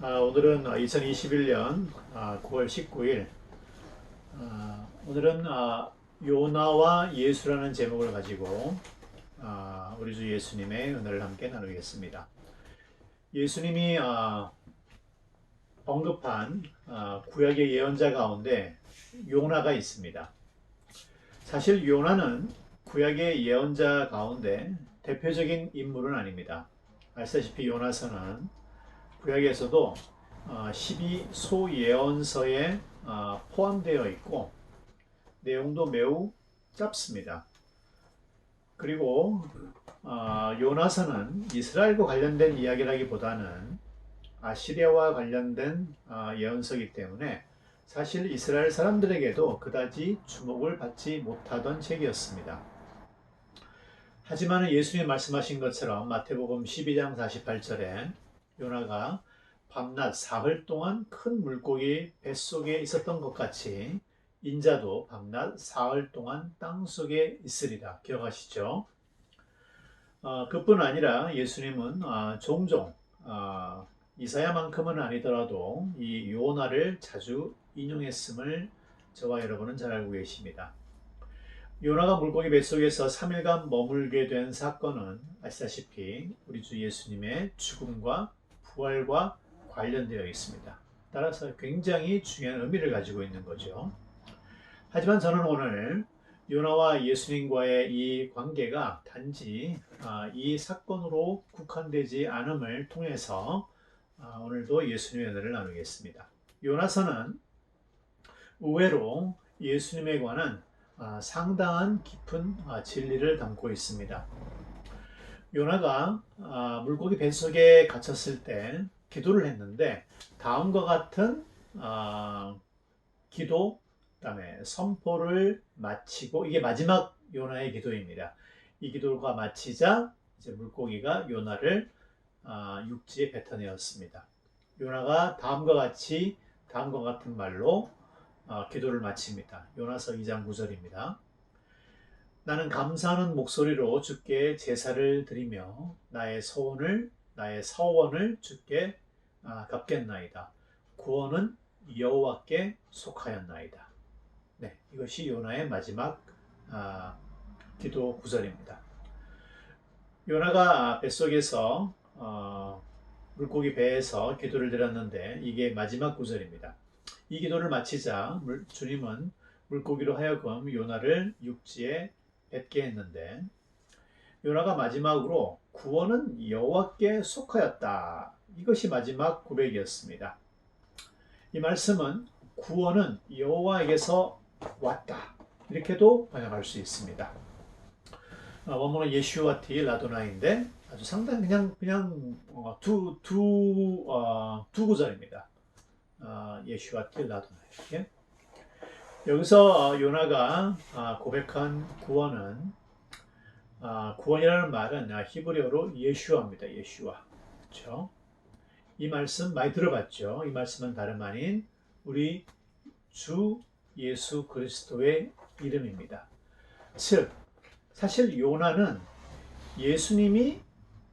오늘은 2021년 9월 19일. 오늘은 요나와 예수라는 제목을 가지고 우리 주 예수님의 은혜를 함께 나누겠습니다. 예수님이 언급한 구약의 예언자 가운데 요나가 있습니다. 사실 요나는 구약의 예언자 가운데 대표적인 인물은 아닙니다. 아시다시피 요나서는 구약에서도 12소예언서에 포함되어 있고 내용도 매우 짧습니다. 그리고 요나서는 이스라엘과 관련된 이야기라기보다는 아시리아와 관련된 예언서이기 때문에 사실 이스라엘 사람들에게도 그다지 주목을 받지 못하던 책이었습니다. 하지만 예수님이 말씀하신 것처럼 마태복음 12장 48절에 요나가 밤낮 사흘 동안 큰 물고기 뱃속에 있었던 것 같이 인자도 밤낮 사흘 동안 땅속에 있으리라. 기억하시죠? 그뿐 아니라 예수님은 종종 이사야만큼은 아니더라도 이 요나를 자주 인용했음을 저와 여러분은 잘 알고 계십니다. 요나가 물고기 뱃속에서 3일간 머물게 된 사건은 아시다시피 우리 주 예수님의 죽음과 부활과 관련되어 있습니다. 따라서 굉장히 중요한 의미를 가지고 있는 거죠. 하지만 저는 오늘 요나와 예수님과의 이 관계가 단지 이 사건으로 국한되지 않음을 통해서 오늘도 예수님의 은혜를 나누겠습니다. 요나서는 의외로 예수님에 관한 상당한 깊은 진리를 담고 있습니다. 요나가 물고기 뱃속에 갇혔을 때 기도를 했는데 다음과 같은 기도, 그다음에 선포를 마치고 이게 마지막 요나의 기도입니다. 이 기도가 마치자 이제 물고기가 요나를 육지에 뱉어내었습니다. 요나가 다음과 같은 말로 기도를 마칩니다. 요나서 2장 9절입니다. 나는 감사하는 목소리로 주께 제사를 드리며 나의 서원을 주께 갚겠나이다. 구원은 여호와께 속하였나이다. 네, 이것이 요나의 마지막 기도 구절입니다. 요나가 뱃속에서 물고기 배에서 기도를 드렸는데 이게 마지막 구절입니다. 이 기도를 마치자 주님은 물고기로 하여금 요나를 육지에 뱉게 했는데 요나가 마지막으로 구원은 여호와께 속하였다. 이것이 마지막 고백이었습니다. 이 말씀은 구원은 여호와에게서 왔다. 이렇게도 번역할 수 있습니다. 원문은 예슈아티 라도나인데 아주 상당히 그냥 두 구절입니다. 예슈아티 라도나 이렇게. 여기서 요나가 고백한 구원은 구원이라는 말은 히브리어로 예슈아입니다. 예슈아. 그렇죠? 이 말씀 많이 들어봤죠? 이 말씀은 다름 아닌 우리 주 예수 그리스도의 이름입니다. 즉 사실 요나는 예수님이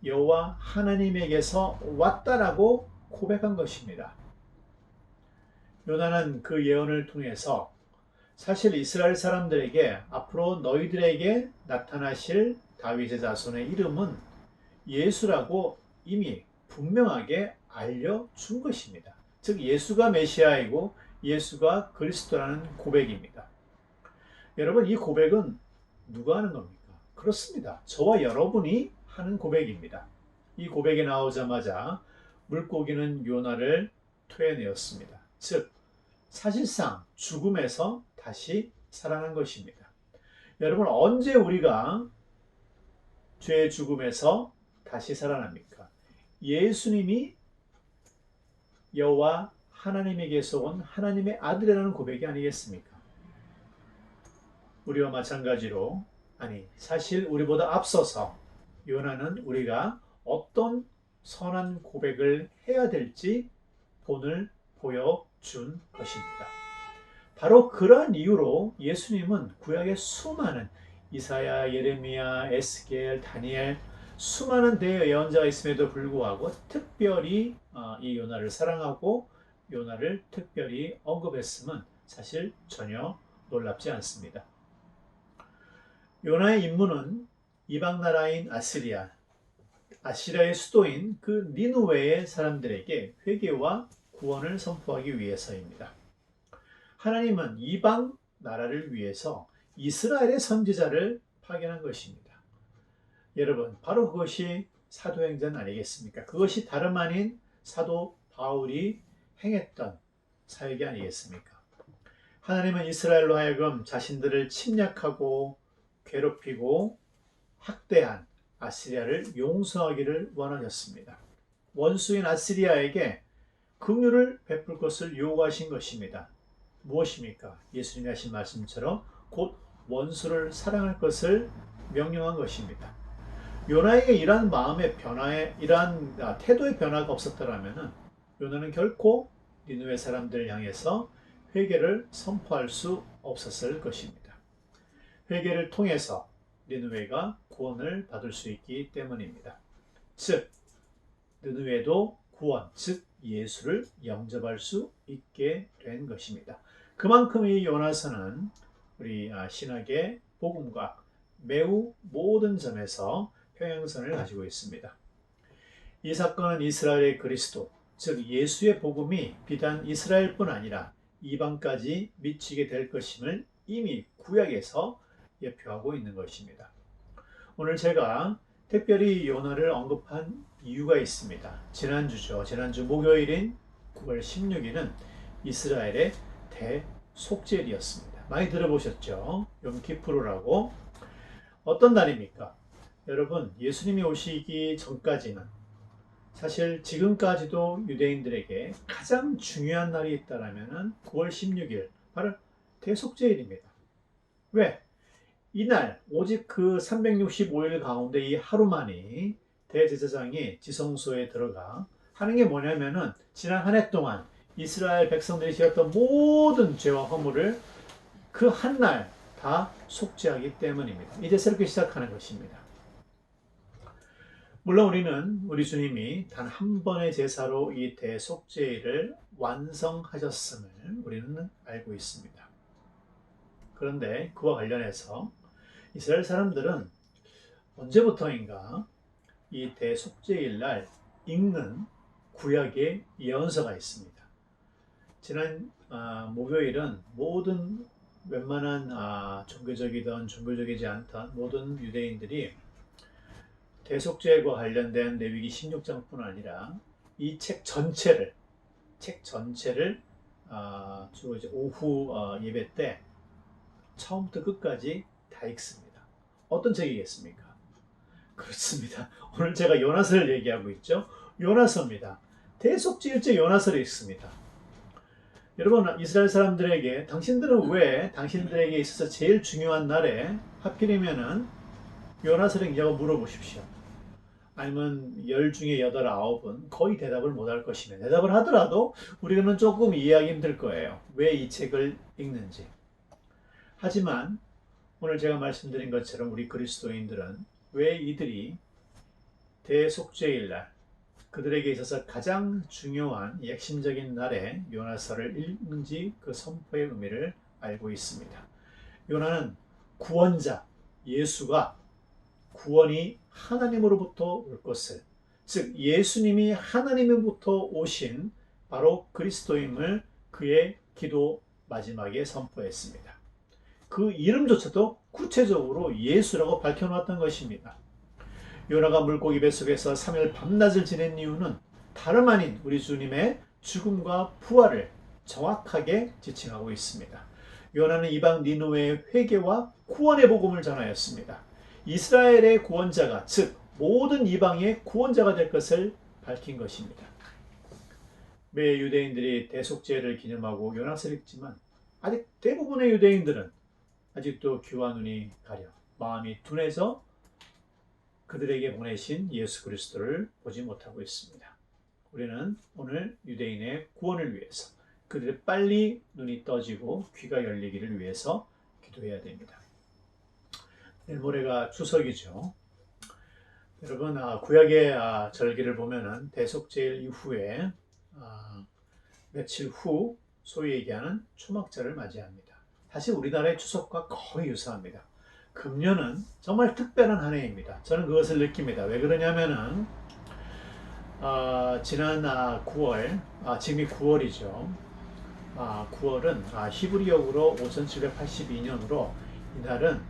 여호와 하나님에게서 왔다라고 고백한 것입니다. 요나는 그 예언을 통해서 사실 이스라엘 사람들에게 앞으로 너희들에게 나타나실 다윗의 자손의 이름은 예수라고 이미 분명하게 알려준 것입니다. 즉 예수가 메시아이고 예수가 그리스도라는 고백입니다. 여러분 이 고백은 누가 하는 겁니까? 그렇습니다. 저와 여러분이 하는 고백입니다. 이 고백이 나오자마자 물고기는 요나를 토해내었습니다. 즉 사실상 죽음에서 다시 살아난 것입니다. 여러분 언제 우리가 죄의 죽음에서 다시 살아납니까? 예수님이 여호와 하나님에게서 온 하나님의 아들이라는 고백이 아니겠습니까? 우리와 마찬가지로 사실 우리보다 앞서서 요나는 우리가 어떤 선한 고백을 해야 될지 본을 보여준 것입니다. 바로 그러한 이유로 예수님은 구약의 수많은 이사야, 예레미야, 에스겔, 다니엘 수많은 대예언자가 있음에도 불구하고 특별히 이 요나를 사랑하고 요나를 특별히 언급했음은 사실 전혀 놀랍지 않습니다. 요나의 임무는 이방 나라인 아시리아의 수도인 그 니느웨의 사람들에게 회개와 구원을 선포하기 위해서입니다. 하나님은 이방 나라를 위해서 이스라엘의 선지자를 파견한 것입니다. 여러분, 바로 그것이 사도행전 아니겠습니까? 그것이 다름 아닌 사도 바울이 행했던 사역이 아니겠습니까? 하나님은 이스라엘로 하여금 자신들을 침략하고 괴롭히고 학대한 아시리아를 용서하기를 원하셨습니다. 원수인 아시리아에게 긍휼을 베풀 것을 요구하신 것입니다. 무엇입니까? 예수님이 하신 말씀처럼 곧 원수를 사랑할 것을 명령한 것입니다. 요나에게 이러한 마음의 변화에 이러한 태도의 변화가 없었더라면 요나는 결코 니느웨 사람들을 향해서 회개를 선포할 수 없었을 것입니다. 회개를 통해서 니느웨가 구원을 받을 수 있기 때문입니다. 즉 니느웨도 구원, 즉 예수를 영접할 수 있게 된 것입니다. 그만큼 이 요나서는 우리 신학의 복음과 매우 모든 점에서 평행선을 가지고 있습니다. 이 사건은 이스라엘의 그리스도, 즉 예수의 복음이 비단 이스라엘뿐 아니라 이방까지 미치게 될 것임을 이미 구약에서 예표하고 있는 것입니다. 오늘 제가 특별히 요나를 언급한 이유가 있습니다. 지난주 목요일인 9월 16일은 이스라엘의 대속죄일이었습니다. 많이 들어보셨죠? 욤키푸르라고. 어떤 날입니까? 여러분, 예수님이 오시기 전까지는 사실 지금까지도 유대인들에게 가장 중요한 날이 있다면 9월 16일 바로 대속죄일입니다. 왜? 이날 오직 그 365일 가운데 이 하루만이 대제사장이 지성소에 들어가 하는 게 뭐냐면은 지난 한 해 동안 이스라엘 백성들이 지었던 모든 죄와 허물을 그 한 날 다 속죄하기 때문입니다. 이제 새롭게 시작하는 것입니다. 물론 우리는 우리 주님이 단 한 번의 제사로 이 대속죄일을 완성하셨음을 우리는 알고 있습니다. 그런데 그와 관련해서 이스라엘 사람들은 언제부터인가 이 대속죄일 날 읽는 구약의 예언서가 있습니다. 지난 목요일은 모든 웬만한 종교적이든 종교적이지 않던 모든 유대인들이 대속죄와 관련된 레위기 16장뿐 아니라 이 책 전체를 주로 이제 오후 예배 때 처음부터 끝까지 다 읽습니다. 어떤 책이겠습니까? 그렇습니다. 오늘 제가 요나서를 얘기하고 있죠. 요나서입니다. 대속죄일째 요나서를 읽습니다. 여러분, 이스라엘 사람들에게 당신들은 왜 당신들에게 있어서 제일 중요한 날에 하필이면은 요나서를 읽냐고 물어보십시오. 아니면 10 중에 8, 9은 거의 대답을 못할 것이며 대답을 하더라도 우리는 조금 이해하기 힘들 거예요. 왜 이 책을 읽는지. 하지만 오늘 제가 말씀드린 것처럼 우리 그리스도인들은 왜 이들이 대속죄일날 그들에게 있어서 가장 중요한 핵심적인 날에 요나서를 읽는지 그 선포의 의미를 알고 있습니다. 요나는 구원자 예수가 구원이 하나님으로부터 올 것을, 즉 예수님이 하나님으로부터 오신 바로 그리스도임을 그의 기도 마지막에 선포했습니다. 그 이름조차도 구체적으로 예수라고 밝혀놓았던 것입니다. 요나가 물고기 뱃속에서 3일 밤낮을 지낸 이유는 다름 아닌 우리 주님의 죽음과 부활을 정확하게 지칭하고 있습니다. 요나는 이방 니느웨의 회개와 구원의 복음을 전하였습니다. 이스라엘의 구원자가, 즉 모든 이방의 구원자가 될 것을 밝힌 것입니다. 매 유대인들이 대속죄를 기념하고 요나서를 읽지만 아직 대부분의 유대인들은 아직도 귀와 눈이 가려 마음이 둔해서 그들에게 보내신 예수 그리스도를 보지 못하고 있습니다. 우리는 오늘 유대인의 구원을 위해서 그들의 빨리 눈이 떠지고 귀가 열리기를 위해서 기도해야 됩니다. 내일 모레가 추석이죠. 여러분, 구약의 절기를 보면은 대속죄일 이후에 며칠 후 소위 얘기하는 초막절을 맞이합니다. 사실 우리나라의 추석과 거의 유사합니다. 금년은 정말 특별한 한 해입니다. 저는 그것을 느낍니다. 왜 그러냐면은 지난 9월, 지금이 9월이죠. 9월은 히브리역으로 5782년으로 이날은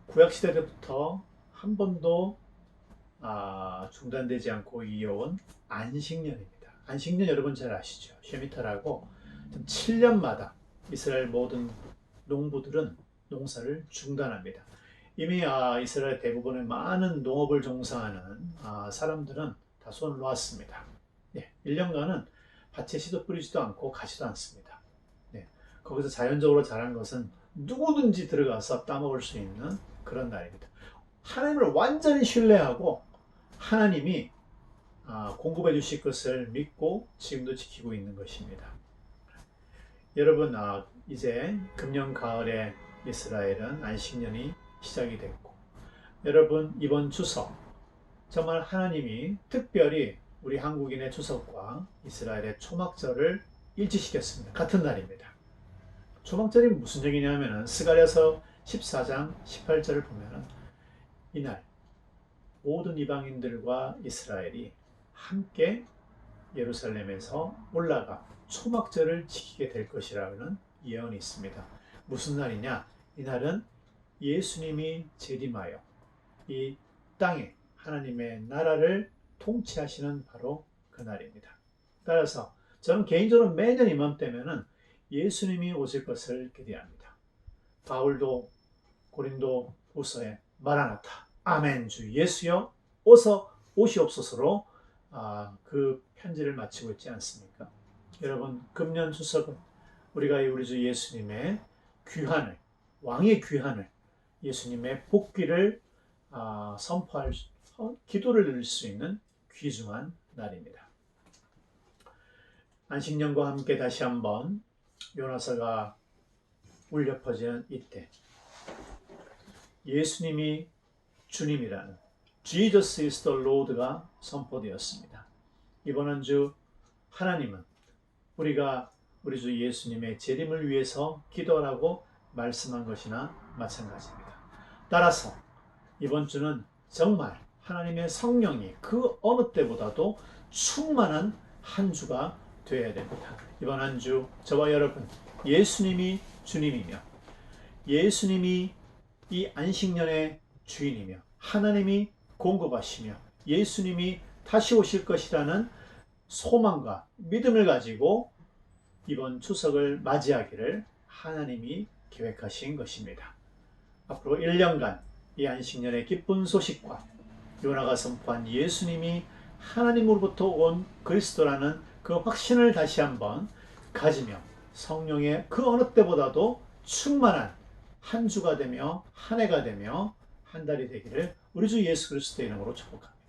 구약시대 때부터 한 번도 중단되지 않고 이어온 안식년입니다. 안식년 여러분 잘 아시죠? 쉐미타라고 7년마다 이스라엘 모든 농부들은 농사를 중단합니다. 이미 이스라엘 대부분의 많은 농업을 종사하는 사람들은 다 손을 놓았습니다. 1년간은 밭에 씨도 뿌리지도 않고 가지도 않습니다. 거기서 자연적으로 자란 것은 누구든지 들어가서 따먹을 수 있는 그런 날입니다. 하나님을 완전히 신뢰하고 하나님이 공급해 주실 것을 믿고 지금도 지키고 있는 것입니다. 여러분, 이제 금년 가을에 이스라엘은 안식년이 시작이 됐고, 여러분 이번 추석 정말 하나님이 특별히 우리 한국인의 추석과 이스라엘의 초막절을 일치시켰습니다. 같은 날입니다. 초막절이 무슨 얘기냐면은 스가랴서 14장 18절을 보면은 이날 모든 이방인들과 이스라엘이 함께 예루살렘에서 올라가 초막절을 지키게 될 것이라는 예언이 있습니다. 무슨 날이냐? 이날은 예수님이 재림하여 이 땅에 하나님의 나라를 통치하시는 바로 그 날입니다. 따라서 저는 개인적으로 매년 이맘때면은 예수님이 오실 것을 기대합니다. 바울도 고린도 후서에 마라나타 아멘 주 예수여 어서 오시옵소서로 그 편지를 마치고 있지 않습니까? 여러분, 금년 추석은 우리가 우리 주 예수님의 귀환을, 왕의 귀환을, 예수님의 복귀를 선포할 기도를 드릴 수 있는 귀중한 날입니다. 안식년과 함께 다시 한번 요나서가 울려 퍼지는 이때 예수님이 주님이라는 Jesus is the Lord가 선포되었습니다. 이번 한 주 하나님은 우리가 우리 주 예수님의 재림을 위해서 기도하라고 말씀한 것이나 마찬가지입니다. 따라서 이번 주는 정말 하나님의 성령이 그 어느 때보다도 충만한 한 주가 되어야 됩니다. 이번 한 주 저와 여러분 예수님이 주님이며 예수님이 이 안식년의 주인이며 하나님이 공급하시며 예수님이 다시 오실 것이라는 소망과 믿음을 가지고 이번 추석을 맞이하기를 하나님이 계획하신 것입니다. 앞으로 1년간 이 안식년의 기쁜 소식과 요나가 선포한 예수님이 하나님으로부터 온 그리스도라는 그 확신을 다시 한번 가지며 성령의 그 어느 때보다도 충만한 한 주가 되며 한 해가 되며 한 달이 되기를 우리 주 예수 그리스도의 이름으로 축복합니다.